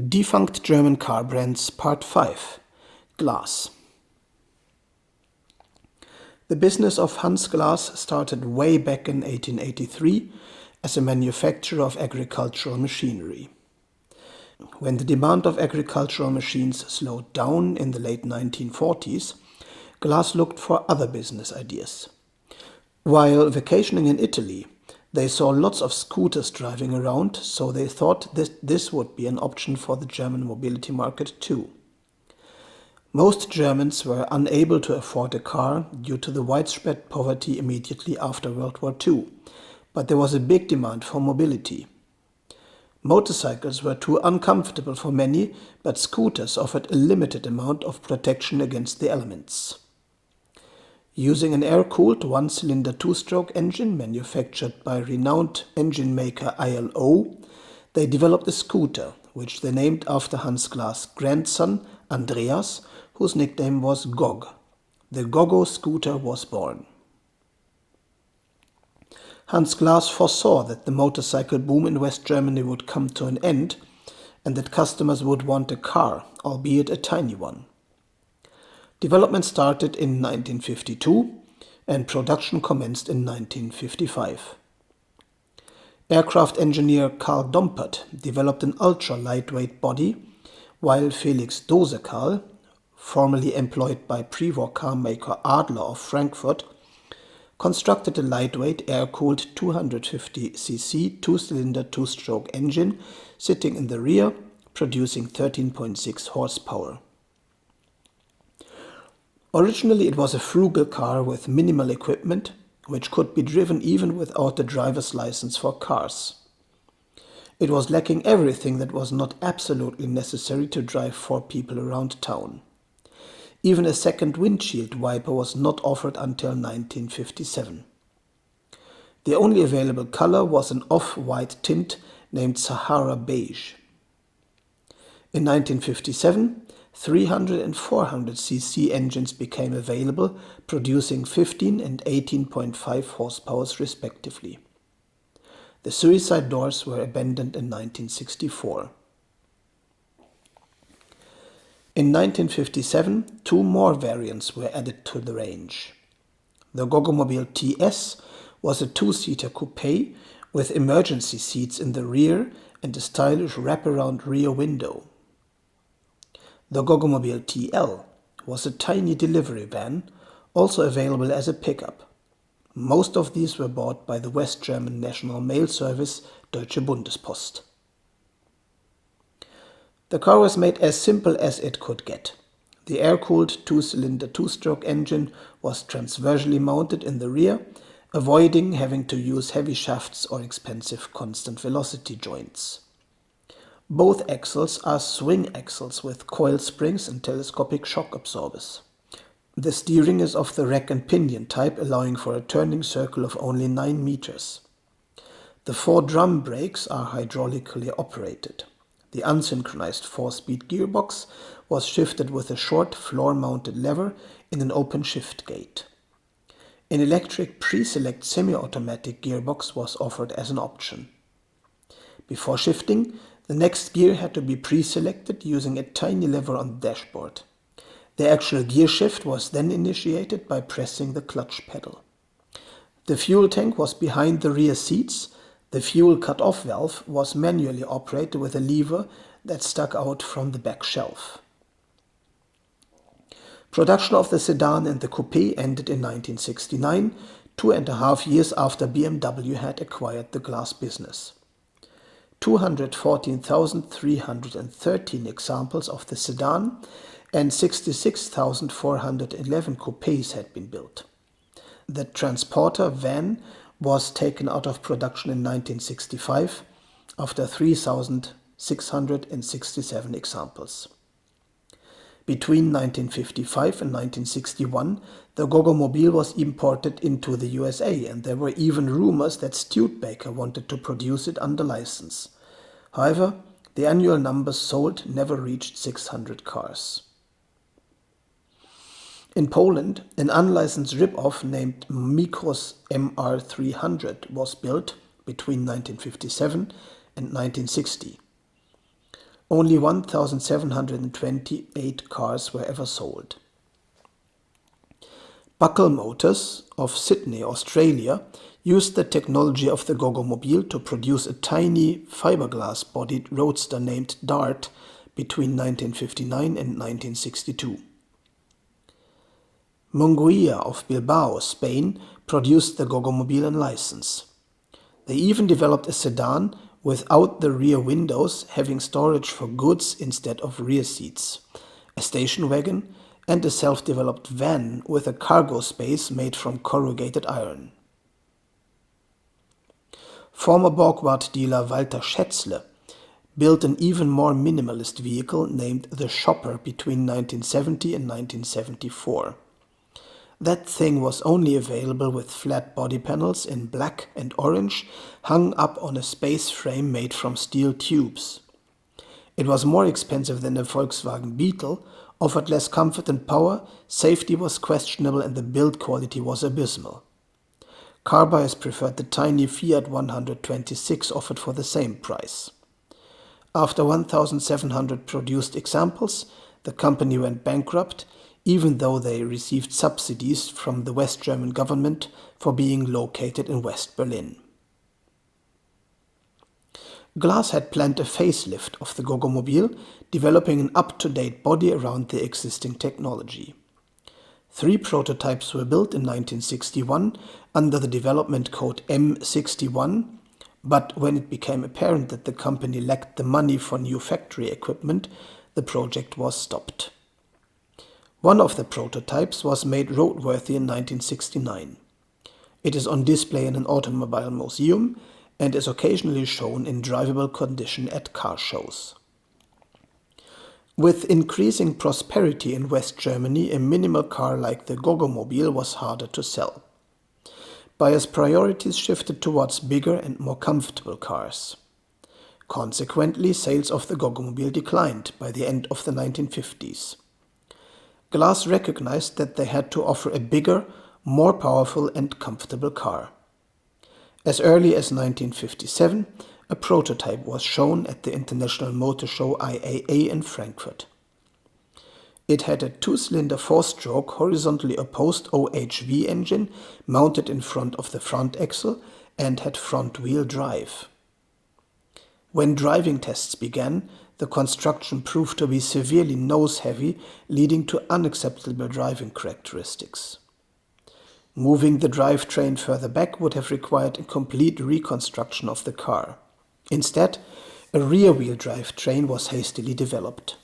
Defunct German car brands Part 5. Glas. The business of Hans Glas started way back in 1883 as a manufacturer of agricultural machinery. When the demand of agricultural machines slowed down in the late 1940s, Glas looked for other business ideas. While vacationing in Italy, they saw lots of scooters driving around, so they thought this would be an option for the German mobility market too. Most Germans were unable to afford a car due to the widespread poverty immediately after World War II, but there was a big demand for mobility. Motorcycles were too uncomfortable for many, but scooters offered a limited amount of protection against the elements. Using an air-cooled one-cylinder two-stroke engine manufactured by renowned engine maker ILO, they developed a scooter, which they named after Hans Glas' grandson Andreas, whose nickname was Gogg. The Goggo scooter was born. Hans Glas foresaw that the motorcycle boom in West Germany would come to an end and that customers would want a car, albeit a tiny one. Development started in 1952 and production commenced in 1955. Aircraft engineer Karl Dompert developed an ultra-lightweight body, while Felix Dosekal, formerly employed by pre-war car maker Adler of Frankfurt, constructed a lightweight air-cooled 250cc two-cylinder two-stroke engine sitting in the rear, producing 13.6 horsepower. Originally it was a frugal car with minimal equipment, which could be driven even without a driver's license for cars. It was lacking everything that was not absolutely necessary to drive 4 people around town. Even a second windshield wiper was not offered until 1957. The only available color was an off-white tint named Sahara Beige. In 1957, 300 and 400cc engines became available, producing 15 and 18.5 horsepower respectively. The suicide doors were abandoned in 1964. In 1957, 2 more variants were added to the range. The Goggomobil TS was a 2-seater coupe with emergency seats in the rear and a stylish wraparound rear window. The Goggomobil TL was a tiny delivery van, also available as a pickup. Most of these were bought by the West German national mail service Deutsche Bundespost. The car was made as simple as it could get. The air-cooled 2-cylinder two-stroke engine was transversely mounted in the rear, avoiding having to use heavy shafts or expensive constant velocity joints. Both axles are swing axles with coil springs and telescopic shock absorbers. The steering is of the rack and pinion type, allowing for a turning circle of only 9 meters. The 4 drum brakes are hydraulically operated. The unsynchronized 4-speed gearbox was shifted with a short floor-mounted lever in an open shift gate. An electric pre-select semi-automatic gearbox was offered as an option. Before shifting, the next gear had to be pre-selected using a tiny lever on the dashboard. The actual gear shift was then initiated by pressing the clutch pedal. The fuel tank was behind the rear seats. The fuel cut-off valve was manually operated with a lever that stuck out from the back shelf. Production of the sedan and the coupe ended in 1969, 2.5 years after BMW had acquired the Glas business. 214,313 examples of the sedan and 66,411 coupes had been built. The transporter van was taken out of production in 1965 after 3,667 examples. Between 1955 and 1961, the Goggomobil was imported into the USA, and there were even rumors that Studebaker wanted to produce it under license. However, the annual numbers sold never reached 600 cars. In Poland, an unlicensed rip-off named Mikros MR300 was built between 1957 and 1960. Only 1,728 cars were ever sold. Buckle Motors of Sydney, Australia, used the technology of the Goggomobil to produce a tiny fiberglass-bodied roadster named Dart between 1959 and 1962. Munguia of Bilbao, Spain, produced the Goggomobil in license. They even developed a sedan without the rear windows, having storage for goods instead of rear seats, a station wagon, and a self-developed van with a cargo space made from corrugated iron. Former Borgward dealer Walter Schätzle built an even more minimalist vehicle named the Shopper between 1970 and 1974. That thing was only available with flat body panels in black and orange, hung up on a space frame made from steel tubes. It was more expensive than the Volkswagen Beetle, offered less comfort and power, safety was questionable, and the build quality was abysmal. Car buyers preferred the tiny Fiat 126 offered for the same price. After 1,700 produced examples, the company went bankrupt, even though they received subsidies from the West German government for being located in West Berlin. Glas had planned a facelift of the Goggomobil, developing an up-to-date body around the existing technology. 3 prototypes were built in 1961 under the development code M61, but when it became apparent that the company lacked the money for new factory equipment, the project was stopped. One of the prototypes was made roadworthy in 1969. It is on display in an automobile museum and is occasionally shown in drivable condition at car shows. With increasing prosperity in West Germany, a minimal car like the Goggomobil was harder to sell. Buyers' priorities shifted towards bigger and more comfortable cars. Consequently, sales of the Goggomobil declined by the end of the 1950s. Glas recognized that they had to offer a bigger, more powerful and comfortable car. As early as 1957, a prototype was shown at the International Motor Show IAA in Frankfurt. It had a 2-cylinder 4-stroke horizontally opposed OHV engine mounted in front of the front axle and had front-wheel drive. When driving tests began, the construction proved to be severely nose-heavy, leading to unacceptable driving characteristics. Moving the drivetrain further back would have required a complete reconstruction of the car. Instead, a rear-wheel drivetrain was hastily developed.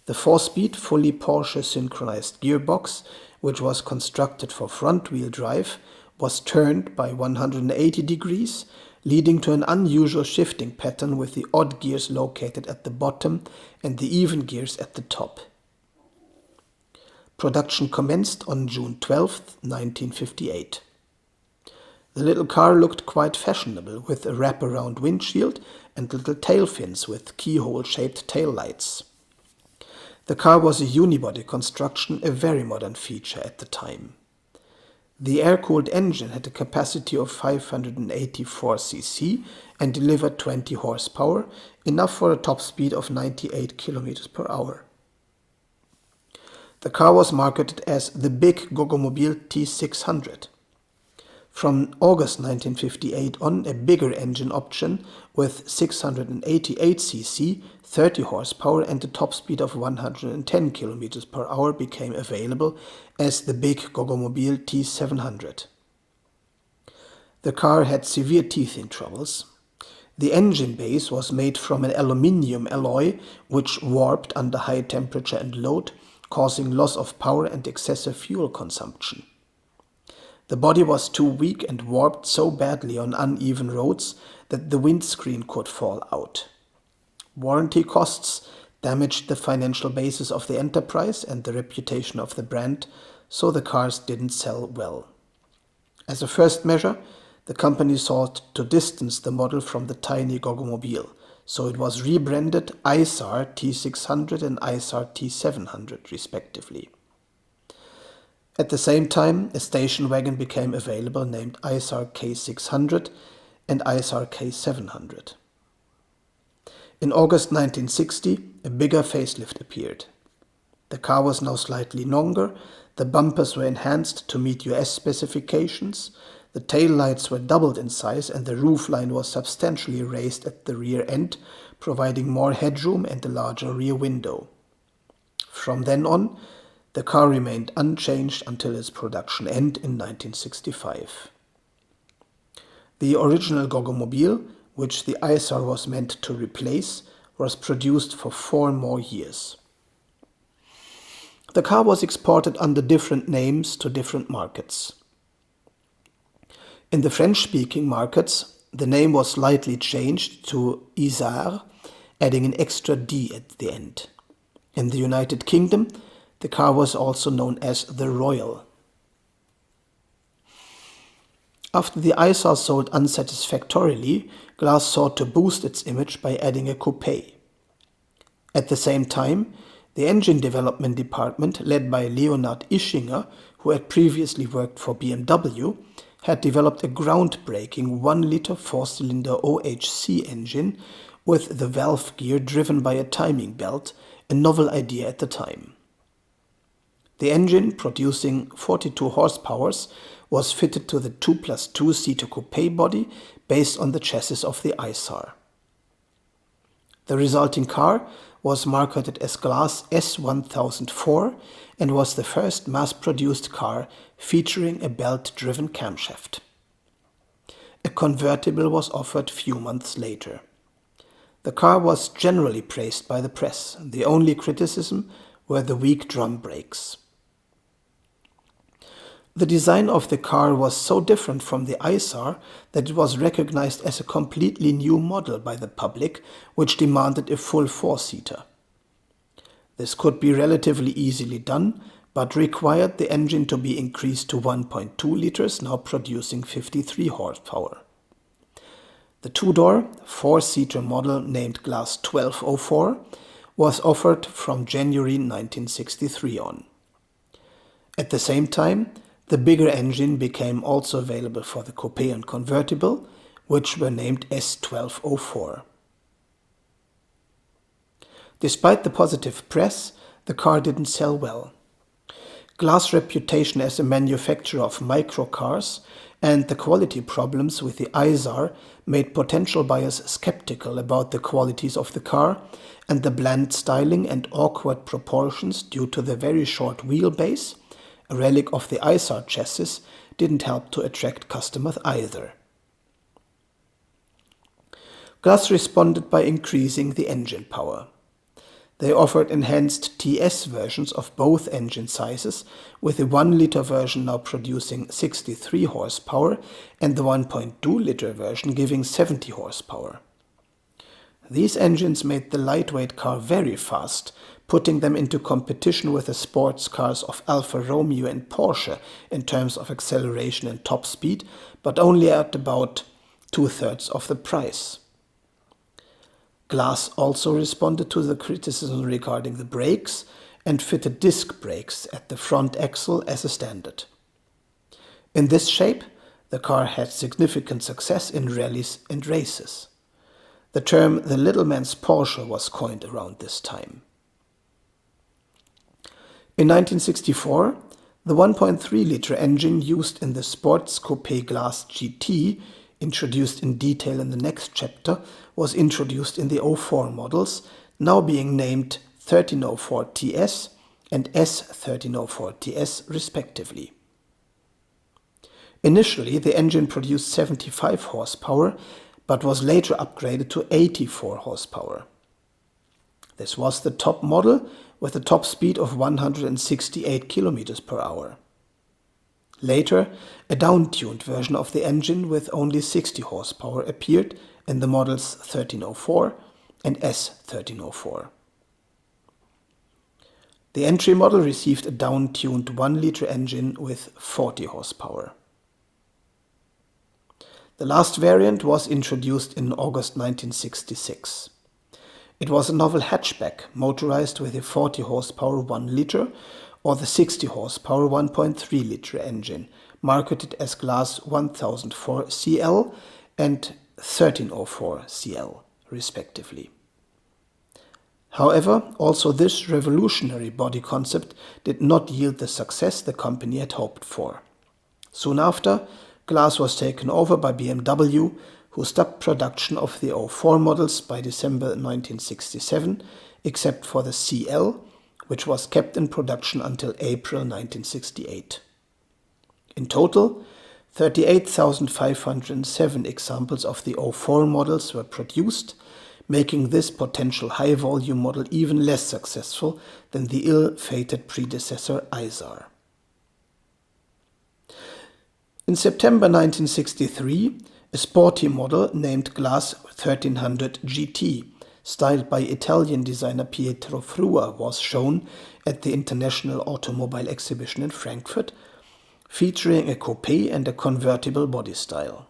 The 4-speed, fully Porsche synchronized gearbox, which was constructed for front-wheel drive, was turned by 180 degrees, leading to an unusual shifting pattern with the odd gears located at the bottom and the even gears at the top. Production commenced on June 12, 1958. The little car looked quite fashionable, with a wraparound windshield and little tail fins with keyhole-shaped tail lights. The car was a unibody construction, a very modern feature at the time. The air-cooled engine had a capacity of 584 cc and delivered 20 horsepower, enough for a top speed of 98 km per hour. The car was marketed as the Big Goggomobil T600. From August 1958 on, a bigger engine option with 688 cc, 30 horsepower and a top speed of 110 km per hour became available as the Big Goggomobil T700. The car had severe teething troubles. The engine base was made from an aluminium alloy which warped under high temperature and load, causing loss of power and excessive fuel consumption. The body was too weak and warped so badly on uneven roads that the windscreen could fall out. Warranty costs damaged the financial basis of the enterprise and the reputation of the brand, so the cars didn't sell well. As a first measure, the company sought to distance the model from the tiny Goggomobil, so it was rebranded Isar T600 and Isar T700 respectively. At the same time, a station wagon became available named Isar K600 and Isar K700. In August 1960, a bigger facelift appeared. The car was now slightly longer, the bumpers were enhanced to meet US specifications, the tail lights were doubled in size, and the roofline was substantially raised at the rear end, providing more headroom and a larger rear window. From then on, the car remained unchanged until its production end in 1965. The original Goggomobil, which the Isar was meant to replace, was produced for 4 more years. The car was exported under different names to different markets. In the French-speaking markets, the name was slightly changed to Isard, adding an extra D at the end. In the United Kingdom, the car was also known as the Royal. After the Isar sold unsatisfactorily, Glas sought to boost its image by adding a coupe. At the same time, the engine development department, led by Leonhard Ischinger, who had previously worked for BMW, had developed a groundbreaking 1-liter 4-cylinder OHC engine with the valve gear driven by a timing belt, a novel idea at the time. The engine, producing 42 horsepower, was fitted to the 2+2-seater coupe body based on the chassis of the Isar. The resulting car was marketed as Glas S1004 and was the first mass-produced car featuring a belt-driven camshaft. A convertible was offered few months later. The car was generally praised by the press. The only criticism were the weak drum brakes. The design of the car was so different from the Isar that it was recognized as a completely new model by the public, which demanded a full 4-seater. This could be relatively easily done, but required the engine to be increased to 1.2 liters, now producing 53 horsepower. The 2-door, 4-seater model named Glas 1204 was offered from January 1963 on. At the same time, the bigger engine became also available for the coupe and convertible, which were named S1204. Despite the positive press, the car didn't sell well. Glas' reputation as a manufacturer of microcars and the quality problems with the Isar made potential buyers skeptical about the qualities of the car, and the bland styling and awkward proportions due to the very short wheelbase, a relic of the Isard chassis, didn't help to attract customers either. Glas responded by increasing the engine power. They offered enhanced TS versions of both engine sizes, with the 1-liter version now producing 63 horsepower and the 1.2-liter version giving 70 horsepower. These engines made the lightweight car very fast, putting them into competition with the sports cars of Alfa Romeo and Porsche in terms of acceleration and top speed, but only at about 2/3 of the price. Glas also responded to the criticism regarding the brakes and fitted disc brakes at the front axle as a standard. In this shape, the car had significant success in rallies and races. The term "the little man's Porsche" was coined around this time. In 1964, the 1.3-liter engine used in the sports coupe Glas GT, introduced in detail in the next chapter, was introduced in the 04 models, now being named 1304 TS and S1304 TS respectively. Initially, the engine produced 75 horsepower, but was later upgraded to 84 horsepower. This was the top model with a top speed of 168 km per hour. Later, a down-tuned version of the engine with only 60 horsepower appeared in the models 1304 and S1304. The entry model received a down-tuned 1-liter engine with 40 horsepower. The last variant was introduced in August 1966. It was a novel hatchback motorized with a 40 horsepower 1-liter or the 60 horsepower 1.3-liter engine, marketed as Glas 1004 CL and 1304 CL, respectively. However, also this revolutionary body concept did not yield the success the company had hoped for. Soon after, Glas was taken over by BMW, who stopped production of the 04 models by December 1967, except for the CL, which was kept in production until April 1968. In total, 38,507 examples of the 04 models were produced, making this potential high-volume model even less successful than the ill-fated predecessor Isar. In September 1963, a sporty model named Glas 1300 GT, styled by Italian designer Pietro Frua, was shown at the International Automobile Exhibition in Frankfurt, featuring a coupe and a convertible body style.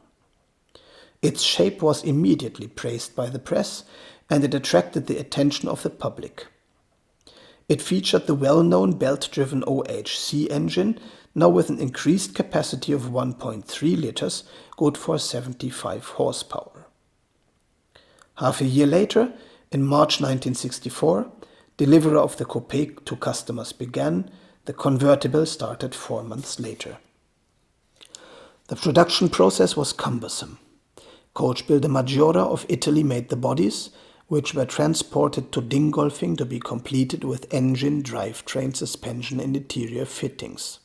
Its shape was immediately praised by the press, and it attracted the attention of the public. It featured the well-known belt-driven OHC engine, now with an increased capacity of 1.3 liters, good for 75 horsepower. Half a year later, in March 1964, delivery of the coupe to customers began. The convertible started 4 months later. The production process was cumbersome. Coach builder Maggiora of Italy made the bodies, which were transported to Dingolfing to be completed with engine, drivetrain, suspension and interior fittings.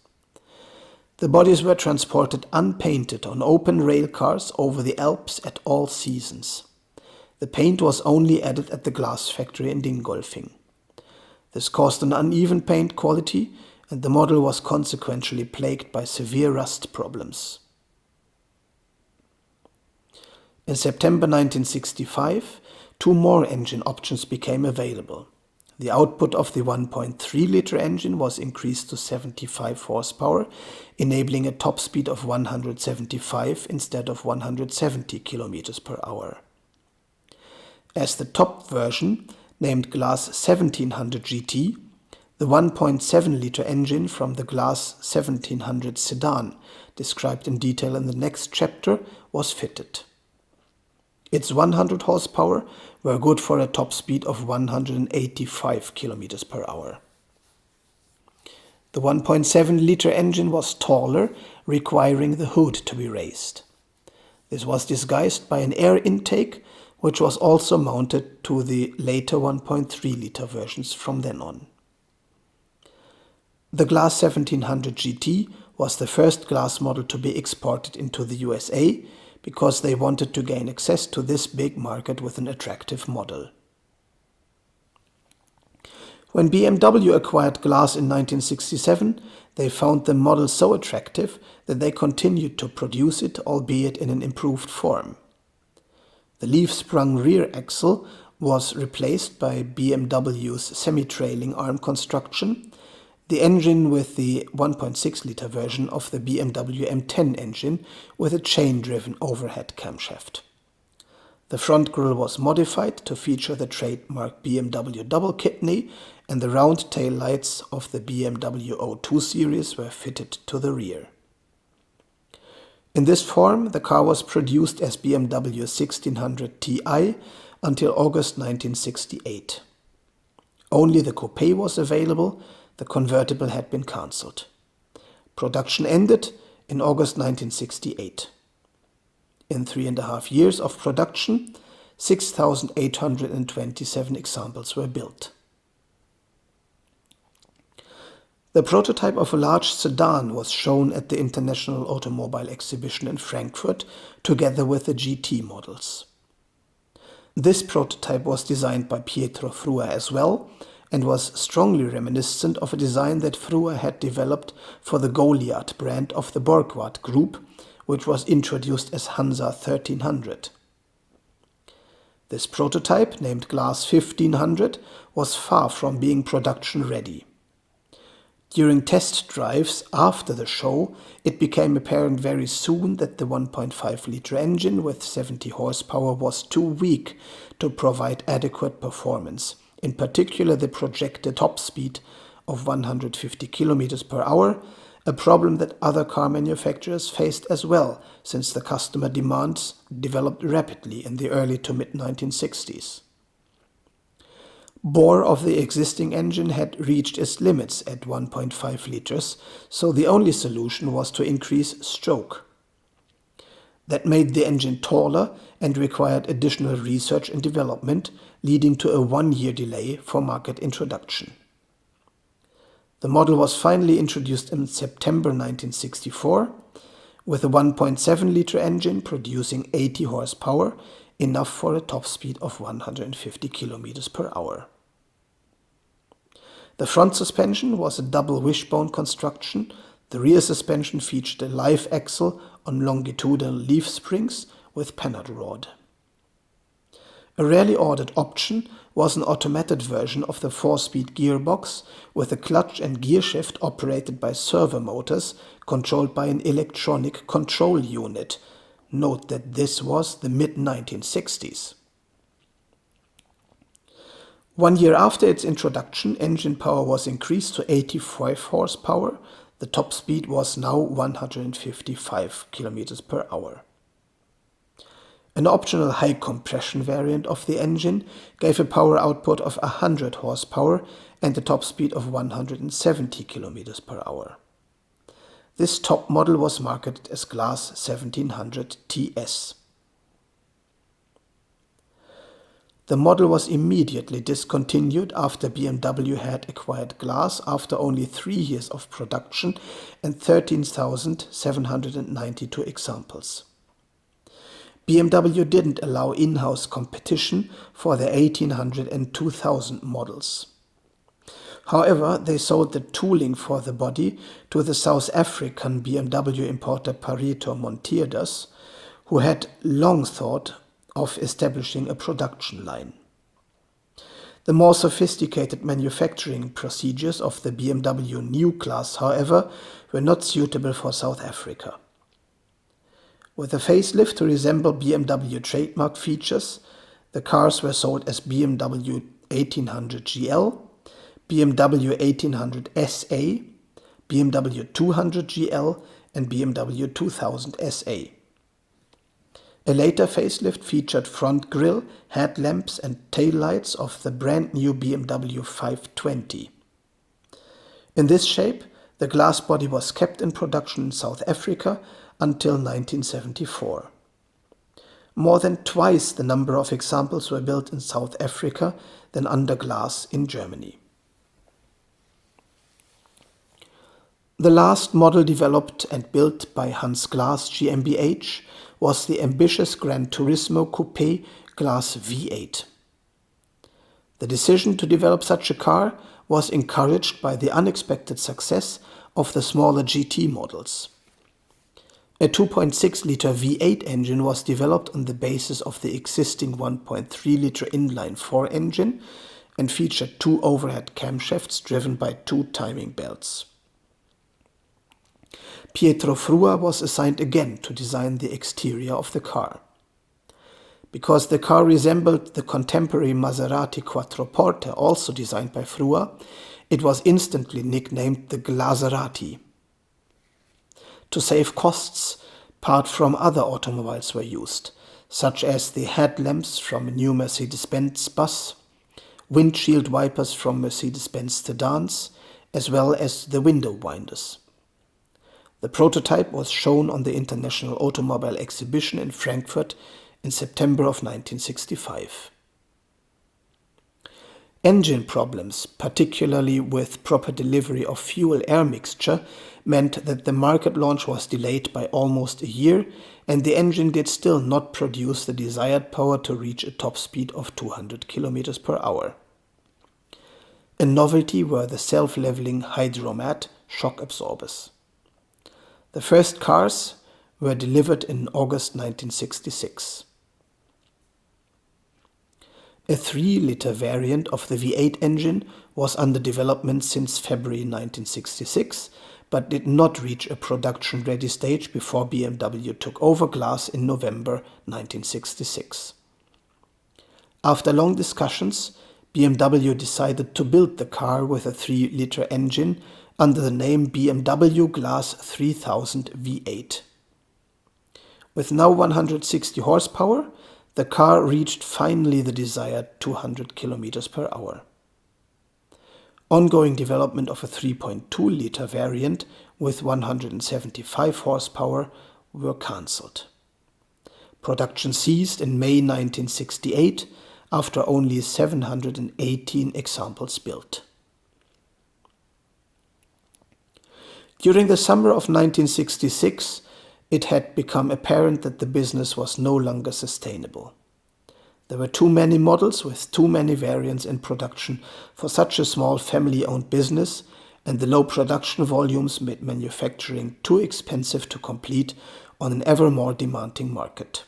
The bodies were transported unpainted on open rail cars over the Alps at all seasons. The paint was only added at the glass factory in Dingolfing. This caused an uneven paint quality, and the model was consequently plagued by severe rust problems. In September 1965, 2 more engine options became available. The output of the 1.3-liter engine was increased to 75 horsepower, enabling a top speed of 175 instead of 170 km per hour. As the top version, named Glas 1700 GT, the 1.7-liter engine from the Glas 1700 sedan, described in detail in the next chapter, was fitted. Its 100 horsepower were good for a top speed of 185 km per hour. The 1.7-liter engine was taller, requiring the hood to be raised. This was disguised by an air intake, which was also mounted to the later 1.3-liter versions from then on. The Glas 1700 GT was the first Glas model to be exported into the USA because they wanted to gain access to this big market with an attractive model. When BMW acquired Glas in 1967, they found the model so attractive that they continued to produce it, albeit in an improved form. The leaf-sprung rear axle was replaced by BMW's semi-trailing arm construction, the engine with the 1.6-liter version of the BMW M10 engine with a chain-driven overhead camshaft. The front grille was modified to feature the trademark BMW double kidney, and the round tail lights of the BMW O2 series were fitted to the rear. In this form, the car was produced as BMW 1600 Ti until August 1968. Only the coupe was available. The convertible had been cancelled. Production ended in August 1968. In 3.5 years of production, 6,827 examples were built. The prototype of a large sedan was shown at the International Automobile Exhibition in Frankfurt, together with the GT models. This prototype was designed by Pietro Frua as well, and was strongly reminiscent of a design that Frua had developed for the Goliath brand of the Borgward Group, which was introduced as Hansa 1300. This prototype, named Glas 1500, was far from being production ready. During test drives after the show, it became apparent very soon that the 1.5-liter engine with 70 horsepower was too weak to provide adequate performance, in particular the projected top speed of 150 km per hour, a problem that other car manufacturers faced as well, since the customer demands developed rapidly in the early to mid-1960s. Bore of the existing engine had reached its limits at 1.5 liters, so the only solution was to increase stroke. That made the engine taller and required additional research and development, leading to a 1-year delay for market introduction. The model was finally introduced in September 1964 with a 1.7-liter engine producing 80 horsepower, enough for a top speed of 150 km per hour. The front suspension was a double wishbone construction. The rear suspension featured a live axle on longitudinal leaf springs with panhard rod. A rarely ordered option was an automated version of the 4-speed gearbox with a clutch and gear shift operated by servo motors controlled by an electronic control unit. Note that this was the mid-1960s. 1 year after its introduction, engine power was increased to 85 horsepower. The top speed was now 155 km per hour. An optional high compression variant of the engine gave a power output of 100 horsepower and a top speed of 170 km per hour. This top model was marketed as Glas 1700 TS. The model was immediately discontinued after BMW had acquired Glas after only 3 years of production and 13,792 examples. BMW didn't allow in-house competition for the 1800 and 2000 models. However, they sold the tooling for the body to the South African BMW importer Pareto Monteerders, who had long thought of establishing a production line. The more sophisticated manufacturing procedures of the BMW new class, however, were not suitable for South Africa. With a facelift to resemble BMW trademark features, the cars were sold as BMW 1800 GL, BMW 1800 SA, BMW 200 GL and BMW 2000 SA. A later facelift featured front grille, headlamps and taillights of the brand new BMW 520. In this shape, the glass body was kept in production in South Africa until 1974. More than twice the number of examples were built in South Africa than under Glas in Germany. The last model developed and built by Glas GmbH was the ambitious Gran Turismo Coupe Glas V8. The decision to develop such a car was encouraged by the unexpected success of the smaller GT models. A 2.6-liter V8 engine was developed on the basis of the existing 1.3-liter inline-4 engine and featured 2 overhead camshafts driven by 2 timing belts. Pietro Frua was assigned again to design the exterior of the car. Because the car resembled the contemporary Maserati Quattroporte, also designed by Frua, it was instantly nicknamed the Glaserati. To save costs, parts from other automobiles were used, such as the headlamps from a new Mercedes-Benz bus, windshield wipers from Mercedes-Benz sedans, as well as the window winders. The prototype was shown on the International Automobile Exhibition in Frankfurt in September of 1965. Engine problems, particularly with proper delivery of fuel-air mixture, meant that the market launch was delayed by almost a year, and the engine did still not produce the desired power to reach a top speed of 200 km per hour. A novelty were the self-leveling hydromat shock absorbers. The first cars were delivered in August 1966. A 3-liter variant of the V8 engine was under development since February 1966, but did not reach a production-ready stage before BMW took over Glas in November 1966. After long discussions, BMW decided to build the car with a 3-liter engine under the name BMW Glas 3000 V8. With now 160 horsepower, the car reached finally the desired 200 km per hour. Ongoing development of a 3.2-liter variant with 175 horsepower were cancelled. Production ceased in May 1968 after only 718 examples built. During the summer of 1966, it had become apparent that the business was no longer sustainable. There were too many models with too many variants in production for such a small family-owned business, and the low production volumes made manufacturing too expensive to complete on an ever more demanding market.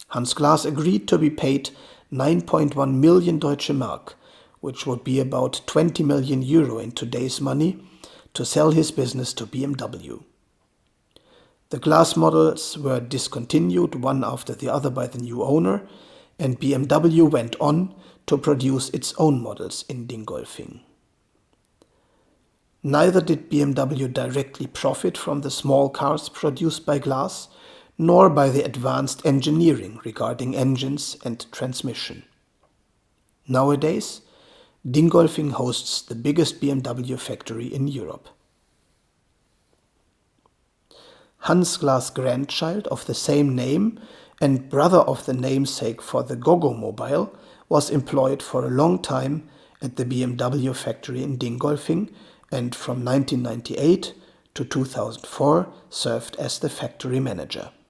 Hans Glas agreed to be paid 9.1 million Deutsche Mark, which would be about 20 million euro in today's money, to sell his business to BMW. The Glas models were discontinued one after the other by the new owner, and BMW went on to produce its own models in Dingolfing. Neither did BMW directly profit from the small cars produced by Glas, nor by the advanced engineering regarding engines and transmission. Nowadays, Dingolfing hosts the biggest BMW factory in Europe. Hans Glas' grandchild of the same name and brother of the namesake for the Goggomobil was employed for a long time at the BMW factory in Dingolfing, and from 1998 to 2004 served as the factory manager.